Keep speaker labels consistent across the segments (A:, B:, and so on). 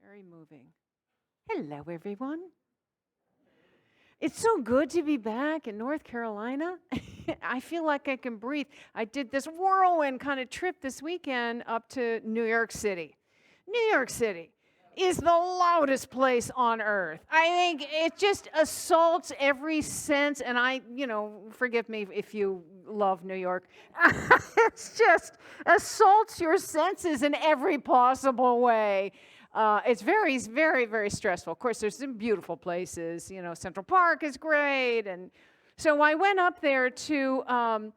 A: Very moving. Hello, everyone. It's so good to be back in North Carolina. I feel like I can breathe. I did this whirlwind kind of trip this weekend up to New York City. New York City is the loudest place on earth. I think it just assaults every sense, and forgive me if you love New York. It's just assaults your senses in every possible way. It's very, very, very stressful. Of course, there's some beautiful places. Central Park is great, and so I went up there to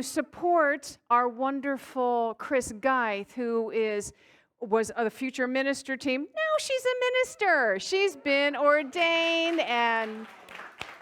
A: support our wonderful Chris Geith, who was the future minister team. Now she's a minister. She's been ordained, and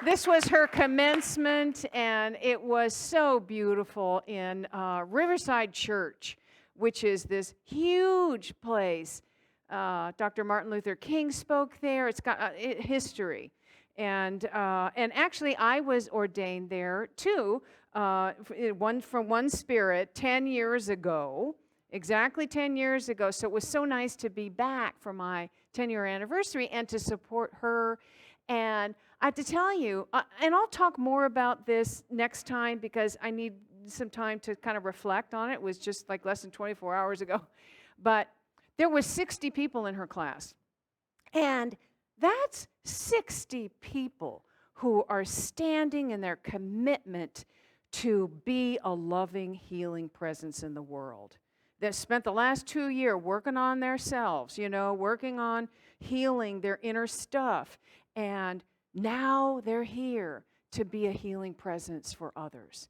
A: this was her commencement, and it was so beautiful in Riverside Church, which is this huge place. Dr. Martin Luther King spoke there. It's got history. And actually, I was ordained there, too, from one spirit 10 years ago, exactly 10 years ago. So it was so nice to be back for my 10-year anniversary and to support her. And I have to tell you, and I'll talk more about this next time because I need some time to kind of reflect on it. It was just like less than 24 hours ago. But there was 60 people in her class. And that's 60 people who are standing in their commitment to be a loving, healing presence in the world. That spent the last 2 years working on themselves, working on healing their inner stuff. And now they're here to be a healing presence for others.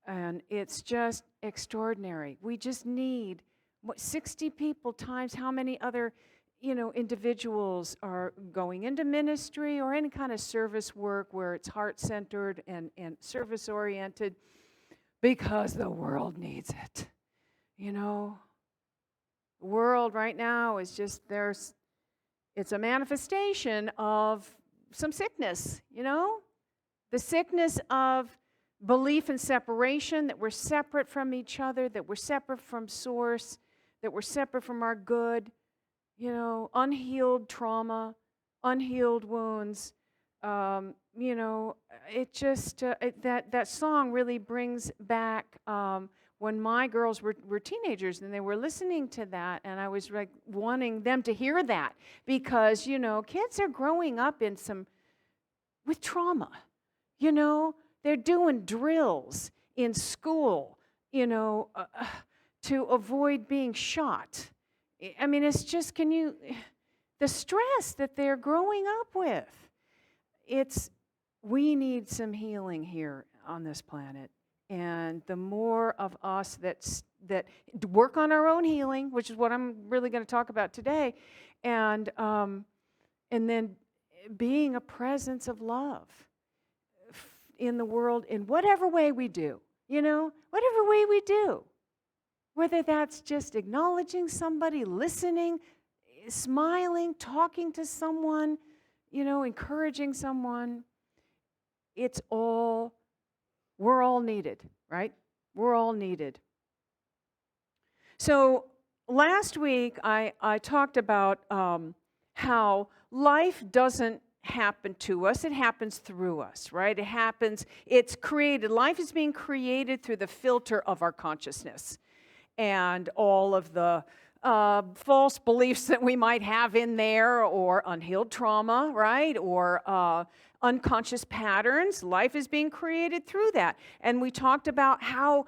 A: And it's just extraordinary. We just need 60 people times how many other, individuals are going into ministry or any kind of service work where it's heart-centered and service-oriented because the world needs it. The world right now is just, it's a manifestation of some sickness, the sickness of belief in separation, that we're separate from each other, that we're separate from source, that we're separate from our good, unhealed trauma, unhealed wounds. It just, that song really brings back when my girls were teenagers and they were listening to that, and I was like wanting them to hear that because, kids are growing up with trauma, They're doing drills in school, to avoid being shot. I mean, it's just, the stress that they're growing up with. We need some healing here on this planet. And the more of us that work on our own healing, which is what I'm really going to talk about today, and then being a presence of love in the world in whatever way we do, whatever way we do. Whether that's just acknowledging somebody, listening, smiling, talking to someone, encouraging someone. We're all needed, right? We're all needed. So last week I talked about how life doesn't happen to us, it happens through us, right? It's created. Life is being created through the filter of our consciousness and all of the false beliefs that we might have in there, or unhealed trauma, right? Or unconscious patterns. Life is being created through that. And we talked about how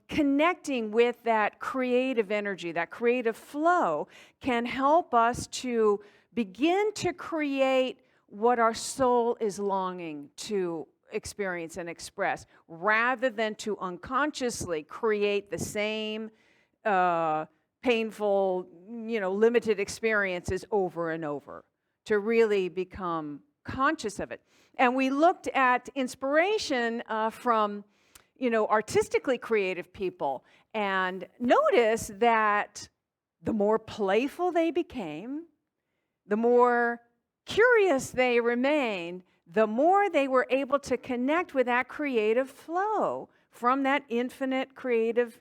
A: connecting with that creative energy, that creative flow, can help us to begin to create what our soul is longing to experience and express, rather than to unconsciously create the same painful, limited experiences over and over, to really become conscious of it. And we looked at inspiration from, artistically creative people, and noticed that the more playful they became, the more curious they remained, the more they were able to connect with that creative flow from that infinite creative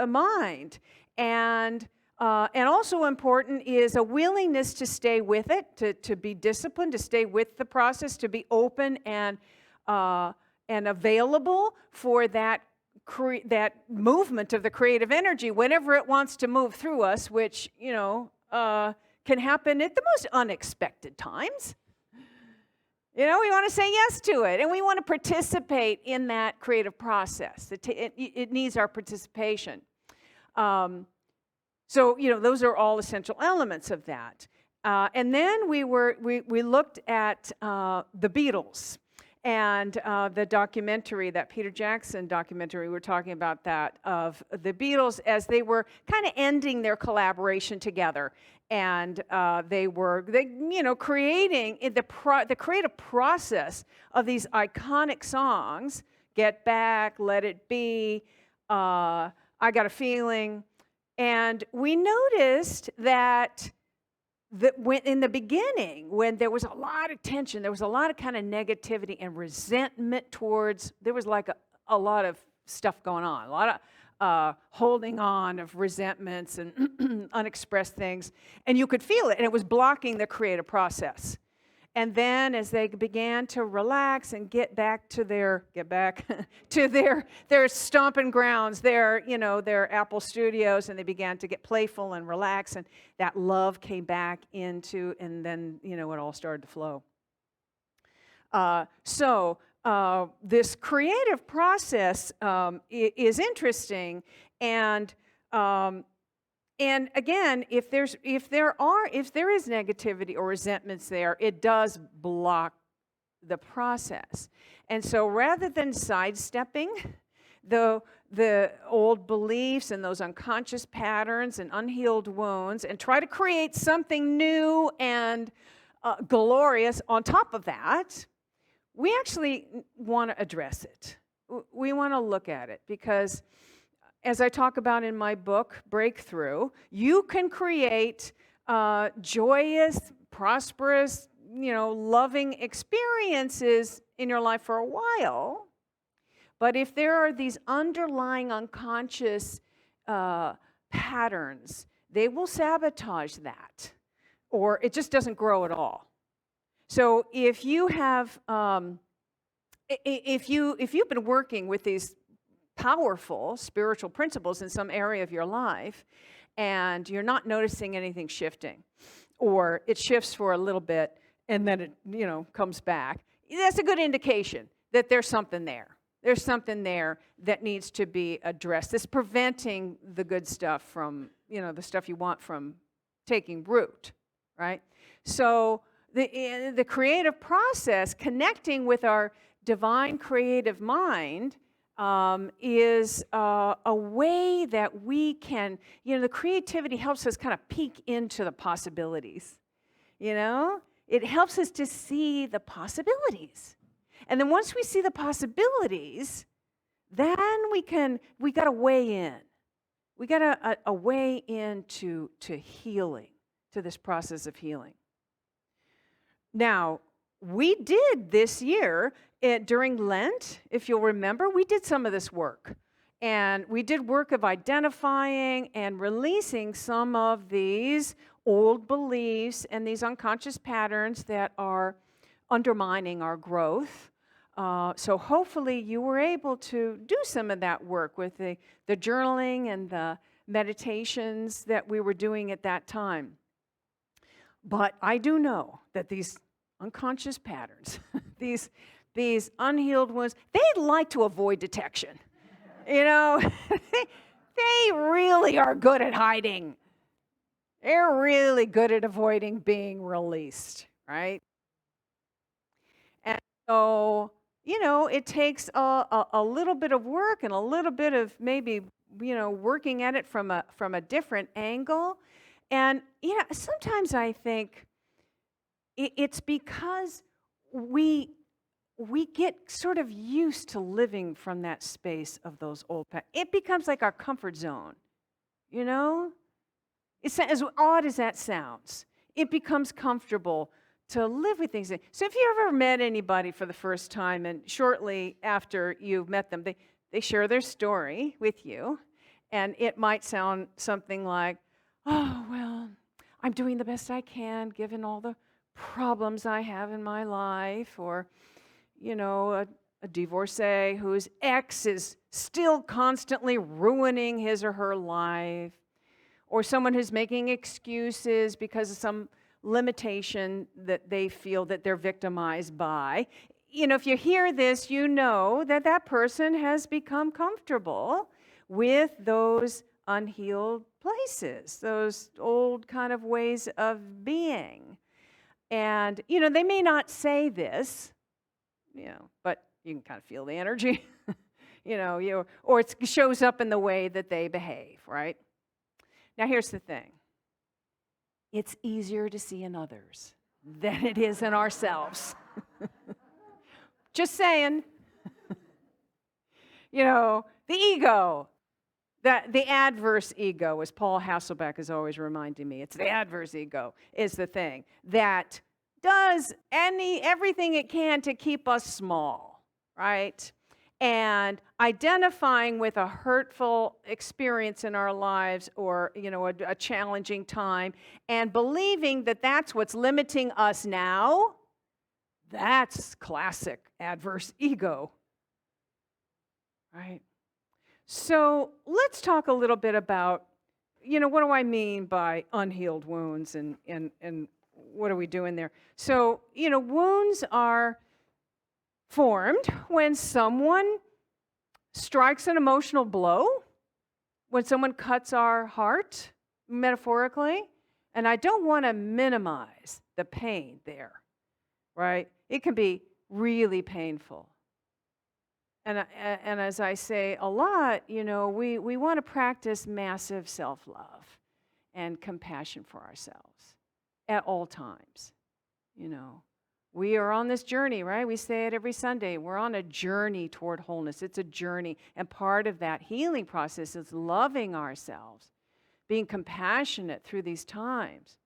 A: mind. And And also important is a willingness to stay with it, to be disciplined, to stay with the process, to be open and available for that movement of the creative energy whenever it wants to move through us, which, can happen at the most unexpected times. We want to say yes to it, and we want to participate in that creative process. It needs our participation. So, those are all essential elements of that. And then we looked at the Beatles and the documentary, that Peter Jackson documentary. We were talking about that, of the Beatles as they were kind of ending their collaboration together. And they creating the creative process of these iconic songs, Get Back, Let It Be, I Got a Feeling. And we noticed that in the beginning, when there was a lot of tension, there was a lot of kind of negativity and resentment towards, there was like a lot of stuff going on, a lot of holding on of resentments and unexpressed things. And you could feel it, and it was blocking the creative process. And then as they began to relax and get back to their stomping grounds, their Apple Studios, and they began to get playful and relax, and that love came back into, and then, it all started to flow. This creative process is interesting, and again, if there is negativity or resentments there, it does block the process. And so rather than sidestepping the old beliefs and those unconscious patterns and unhealed wounds and try to create something new and glorious on top of that, we actually want to address it. We want to look at it, because as I talk about in my book, Breakthrough, you can create joyous, prosperous, loving experiences in your life for a while. But if there are these underlying unconscious patterns, they will sabotage that, or it just doesn't grow at all. So if you have, if you've been working with these powerful spiritual principles in some area of your life, and you're not noticing anything shifting, or it shifts for a little bit and then it comes back, that's a good indication that there's something there. There's something there that needs to be addressed. It's preventing the good stuff from, the stuff you want from taking root, right? So the creative process, connecting with our divine creative mind, is a way that we can, the creativity helps us kind of peek into the possibilities. It helps us to see the possibilities. And then once we see the possibilities, then we got to weigh in. We got a way into healing, to this process of healing. Now, we did this year, during Lent, if you'll remember, we did some of this work. And we did work of identifying and releasing some of these old beliefs and these unconscious patterns that are undermining our growth. So hopefully you were able to do some of that work with the journaling and the meditations that we were doing at that time. But I do know that these unconscious patterns, these unhealed wounds, they like to avoid detection. They really are good at hiding. They're really good at avoiding being released, right? And so, it takes a little bit of work and a little bit of maybe, working at it from a different angle. And, sometimes I think it's because we get sort of used to living from that space of those old patterns. It becomes like our comfort zone, It's as odd as that sounds. It becomes comfortable to live with things. So if you ever met anybody for the first time, and shortly after you've met them, they share their story with you, and it might sound something like, oh, well, I'm doing the best I can given all the problems I have in my life, or, a divorcee whose ex is still constantly ruining his or her life, or someone who's making excuses because of some limitation that they feel that they're victimized by. If you hear this, you know that that person has become comfortable with those unhealed places, those old kind of ways of being. And, they may not say this, but you can kind of feel the energy, or it shows up in the way that they behave, right? Now, here's the thing. It's easier to see in others than it is in ourselves. Just saying. The ego, the adverse ego, as Paul Hasselbeck is always reminding me, it's the adverse ego is the thing that does everything it can to keep us small, right? And identifying with a hurtful experience in our lives, or a challenging time, and believing that that's what's limiting us now, that's classic adverse ego, right? So let's talk a little bit about, what do I mean by unhealed wounds, and what are we doing there? So, wounds are formed when someone strikes an emotional blow, when someone cuts our heart, metaphorically, and I don't want to minimize the pain there, right? It can be really painful. And as I say a lot, we want to practice massive self-love and compassion for ourselves at all times, We are on this journey, right? We say it every Sunday. We're on a journey toward wholeness. It's a journey. And part of that healing process is loving ourselves, being compassionate through these times.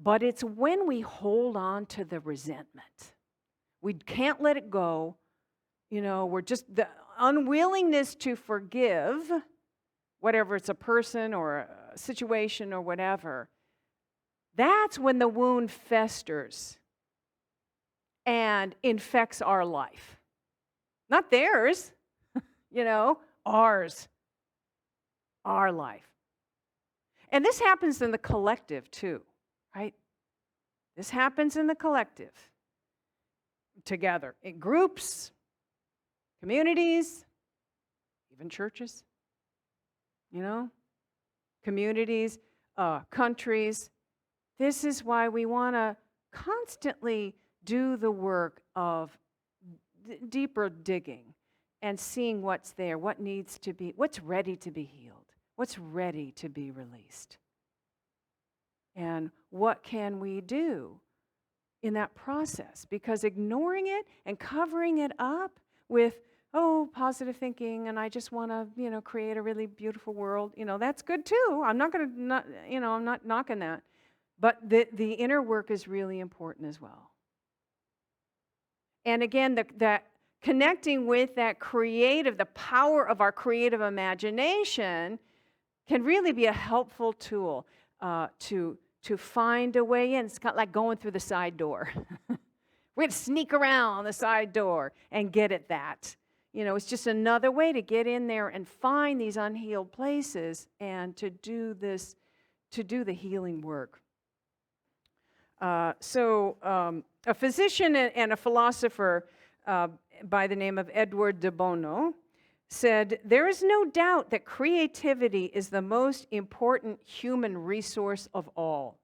A: But it's when we hold on to the resentment. We can't let it go. We're just the unwillingness to forgive, whatever it's a person or a situation or whatever. That's when the wound festers and infects our life. Not theirs, ours. Our life. And this happens in the collective too, right? This happens in the collective. Together, in groups, communities, even churches, communities, countries. This is why we want to constantly do the work of deeper digging and seeing what's there, what's ready to be healed, what's ready to be released. And what can we do in that process? Because ignoring it and covering it up with, positive thinking, and I just want to, create a really beautiful world, that's good too. I'm not going to, I'm not knocking that. But the inner work is really important as well. And again, that connecting with that the power of our creative imagination can really be a helpful tool to find a way in. It's kind of like going through the side door. We're going to sneak around the side door and get at that. It's just another way to get in there and find these unhealed places and to do the healing work. A physician and a philosopher by the name of Edward de Bono said, "There is no doubt that creativity is the most important human resource of all.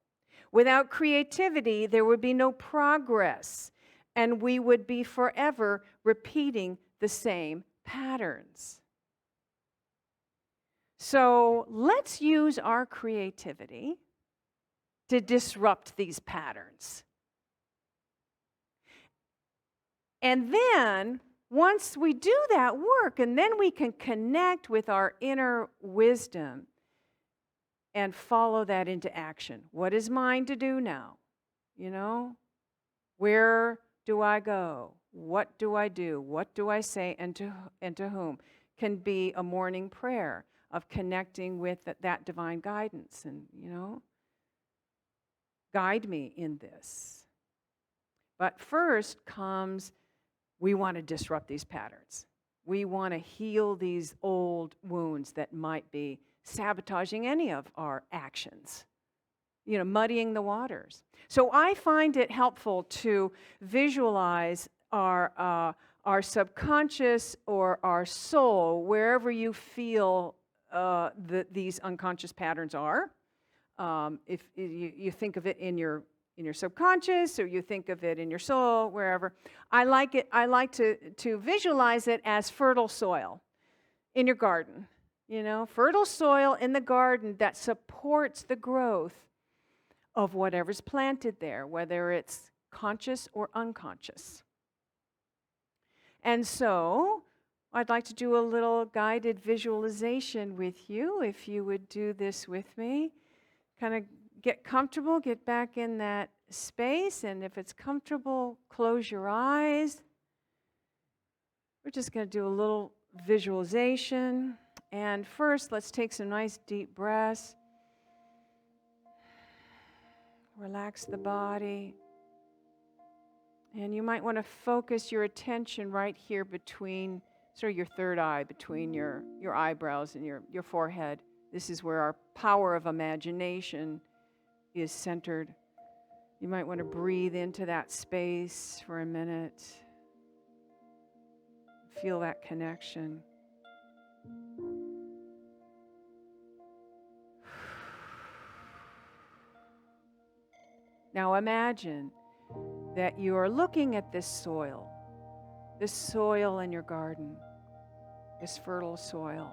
A: Without creativity, there would be no progress, and we would be forever repeating the same patterns." So let's use our creativity to disrupt these patterns. And then, once we do that work, and then we can connect with our inner wisdom and follow that into action. What is mine to do now? Where do I go? What do I do? What do I say, and to whom? can be a morning prayer of connecting with that divine guidance and, guide me in this. But first comes, we want to disrupt these patterns. We want to heal these old wounds that might be sabotaging any of our actions, muddying the waters. So I find it helpful to visualize our subconscious or our soul, wherever you feel these unconscious patterns are. If you think of it in your subconscious, or you think of it in your soul, wherever. I like to visualize it as fertile soil in your garden. Fertile soil in the garden that supports the growth of whatever's planted there, whether it's conscious or unconscious. And so I'd like to do a little guided visualization with you, if you would do this with me. Kind of get comfortable, get back in that space, and if it's comfortable, close your eyes. We're just going to do a little visualization. And first, let's take some nice deep breaths. Relax the body. And you might want to focus your attention right here between, sort of your third eye, between your eyebrows and your forehead. This is where our power of imagination is centered. You might want to breathe into that space for a minute. Feel that connection. Now imagine that you are looking at this soil in your garden, this fertile soil.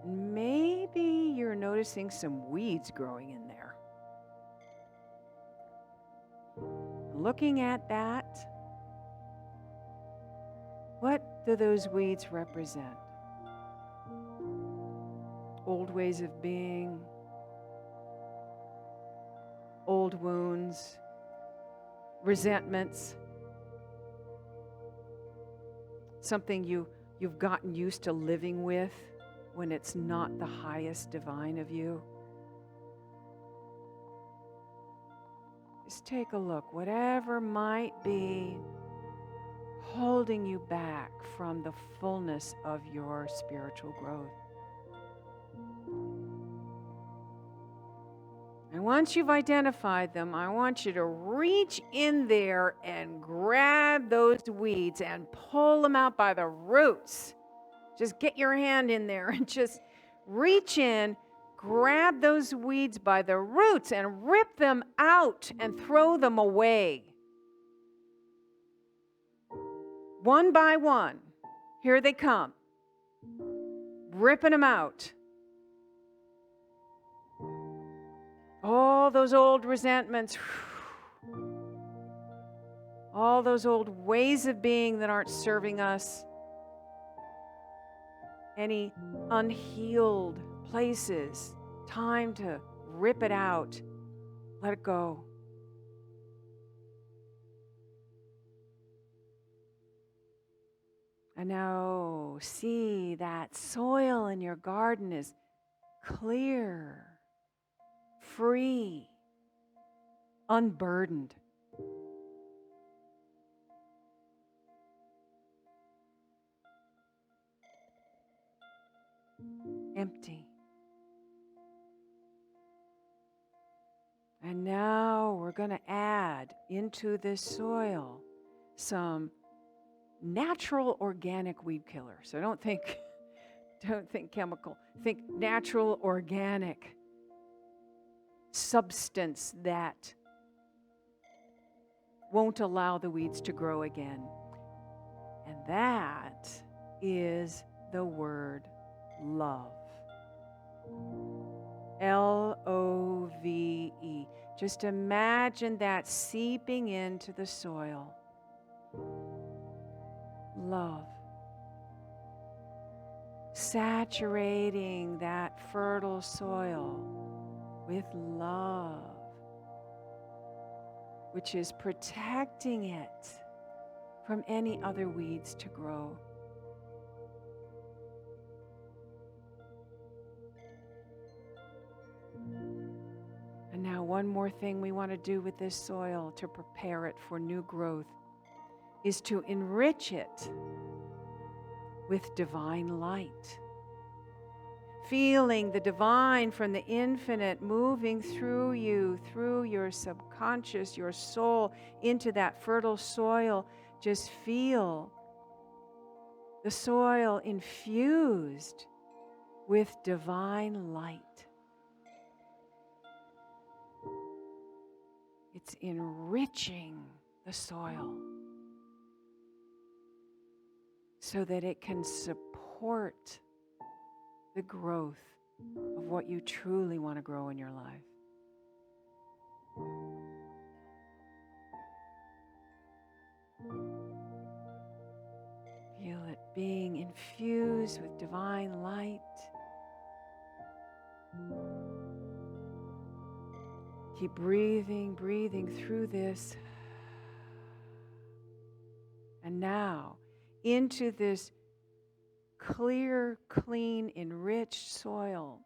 A: Maybe you're noticing some weeds growing in there. Looking at that, what do those weeds represent? Old ways of being, old wounds, resentments, something you've gotten used to living with when it's not the highest divine of you. Just take a look. Whatever might be holding you back from the fullness of your spiritual growth. And once you've identified them, I want you to reach in there and grab those weeds and pull them out by the roots. Just get your hand in there and just reach in, grab those weeds by the roots and rip them out and throw them away. One by one, here they come, ripping them out. All those old resentments, all those old ways of being that aren't serving us, any unhealed places, time to rip it out, let it go. And now see that soil in your garden is clear, free, unburdened. Empty. And now we're going to add into this soil some natural organic weed killer. So don't think chemical. Think natural organic substance that won't allow the weeds to grow again. And that is the word love. Love. Just imagine that seeping into the soil. Love. Saturating that fertile soil with love, which is protecting it from any other weeds to grow. one more thing we want to do with this soil to prepare it for new growth is to enrich it with divine light. Feeling the divine from the infinite moving through you, through your subconscious, your soul, into that fertile soil. Just feel the soil infused with divine light. It's enriching the soil so that it can support the growth of what you truly want to grow in your life. Feel it being infused with divine light. Keep breathing through this. And now, into this clear, clean, enriched soil,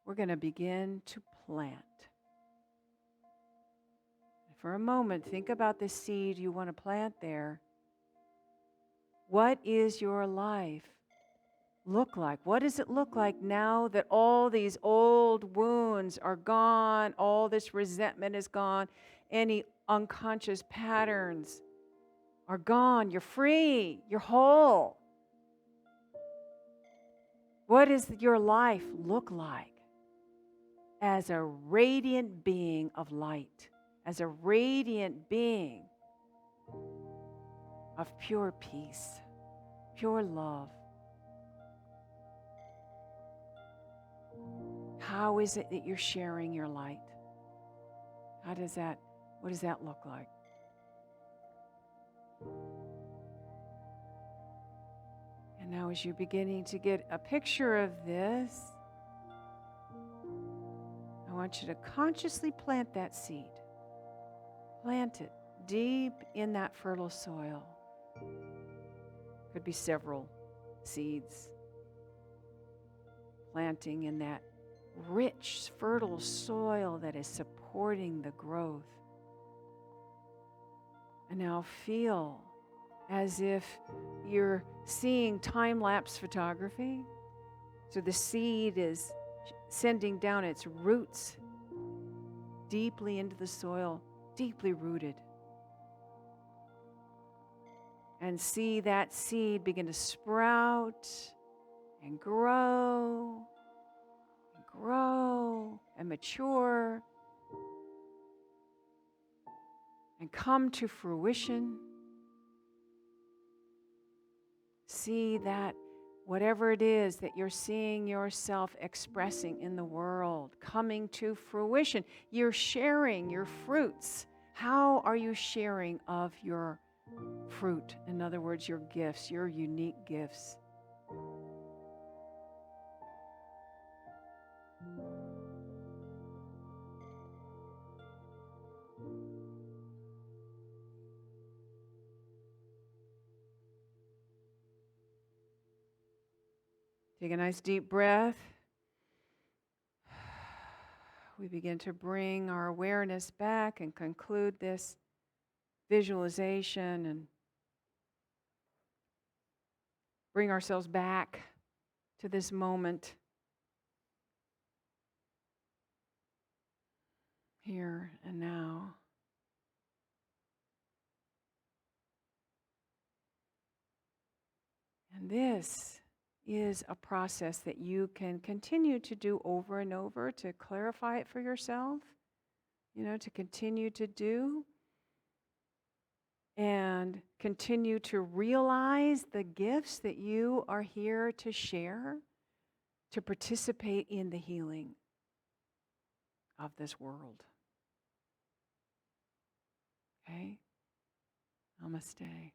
A: we're going to begin to plant. For a moment, think about the seed you want to plant there. What is your life look like? What does it look like now that all these old wounds are gone, all this resentment is gone, any unconscious patterns are gone, you're free, you're whole? What does your life look like as a radiant being of light, as a radiant being of pure peace, pure love? How is it that you're sharing your light? What does that look like? And now as you're beginning to get a picture of this, I want you to consciously plant that seed. Plant it deep in that fertile soil. Could be several seeds. Planting in that rich, fertile soil that is supporting the growth. And now feel as if you're seeing time-lapse photography. So the seed is sending down its roots deeply into the soil, deeply rooted. And see that seed begin to sprout and grow and mature and come to fruition. See that whatever it is that you're seeing yourself expressing in the world, coming to fruition, you're sharing your fruits. How are you sharing of your fruit? In other words, your gifts, your unique gifts. Take a nice deep breath. We begin to bring our awareness back and conclude this visualization and bring ourselves back to this moment here and now. And this is a process that you can continue to do over and over to clarify it for yourself, to continue to do and continue to realize the gifts that you are here to share, to participate in the healing of this world. Okay? Namaste.